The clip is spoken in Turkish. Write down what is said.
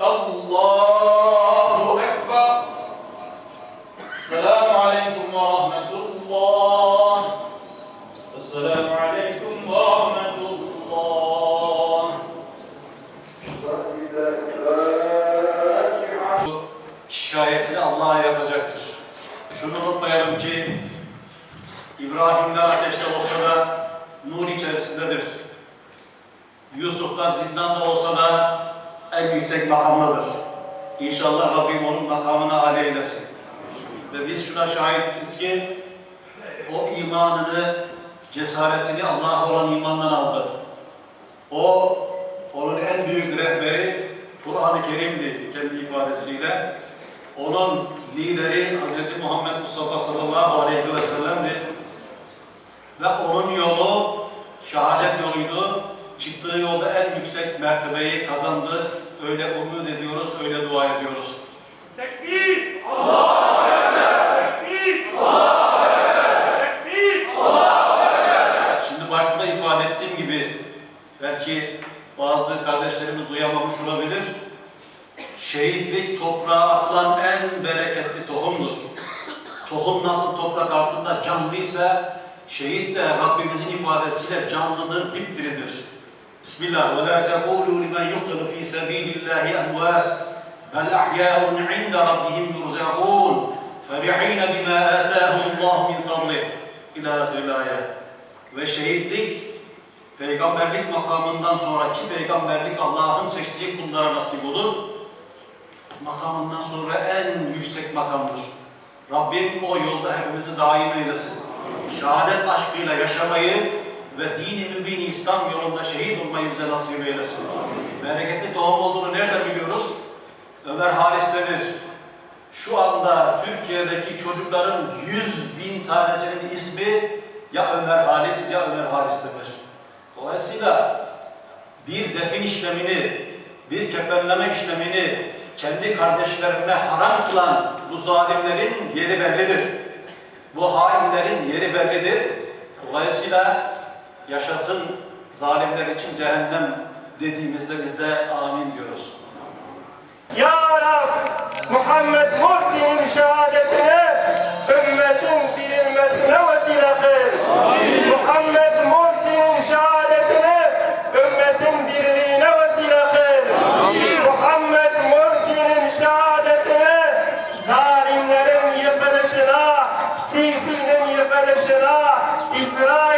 Allahu Ekber. Esselamu Aleyküm ve Rahmetullah. Esselamu Aleyküm ve Rahmetullah. Şikayetini Allah'a yapacaktır. Şunu unutmayalım ki İbrahim'den ateşte olsa da nur içerisindedir. Yusuf'tan zindanda olsa da en yüksek makamdadır. İnşallah Rabbim onun makamına âli eylesin. Ve biz şuna şahitiz ki o imanını, cesaretini Allah'a olan imandan aldı. O, onun en büyük rehberi Kur'an-ı Kerim'di kendi ifadesiyle. Onun lideri Hz. Muhammed Mustafa sallallahu aleyhi ve sellem'di. Ve onun yolu şehadet yoluydu. Çıktığı yolda en yüksek mertebeyi kazandı. Öyle umut ediyoruz, öyle dua ediyoruz. Tekbir! Allahu Ekber! Tekbir! Allahu Ekber! Tekbir! Allahu Ekber! Şimdi başta da ifade ettiğim gibi belki bazı kardeşlerimiz duyamamış olabilir. Şehitlik toprağa atılan en bereketli tohumdur. Tohum nasıl toprak altında canlıysa şehit de Rabbimizin ifadesiyle canlıdır, dipdiridir. Bismillah. وَلَا تَقُولُوا لِمَنْ يُقْتَلُ ف۪ي سَب۪يلِ اللّٰهِ اَمْوَاتٍ بَلْ اَحْيَاءٌ عِنْدَ رَبِّهِمْ يُرْزَقُونَ فَرِح۪ينَ بِمَا آتَاهُمُ اللّٰهُ مِنْ فَضْلِهِ İlâ ahiril ayet. Ve şehitlik, peygamberlik makamından sonraki peygamberlik Allah'ın seçtiği kullara nasip olur. Makamından sonra en yüksek makamdır. Rabbim o yolda hepimizi daim eylesin. Şehadet aşkıyla yaşamayı ve dini mübin İslam yolunda şehit olmayı bize nasip eylesin. Bereketli doğum olduğunu nereden biliyoruz? Ömer Halis denir. Şu anda Türkiye'deki çocukların 100.000 tanesinin ismi ya Ömer Halis ya Ömer Halis'tir. Dolayısıyla bir defin işlemini, bir kefenleme işlemini kendi kardeşlerine haram kılan bu zalimlerin yeri bellidir. Bu hainlerin yeri bellidir. Dolayısıyla yaşasın zalimler için cehennem dediğimizde biz de amin diyoruz. Ya Rab, Muhammed Mursi'nin şehadetine, ümmetin dirilmesine vesile kıl. Muhammed Mursi'nin şehadetine, ümmetin diriliğine vesile kıl. Muhammed Mursi'nin şehadetine, zalimlerin yıkılışına, Sisi'nin yıkılışına, İsrail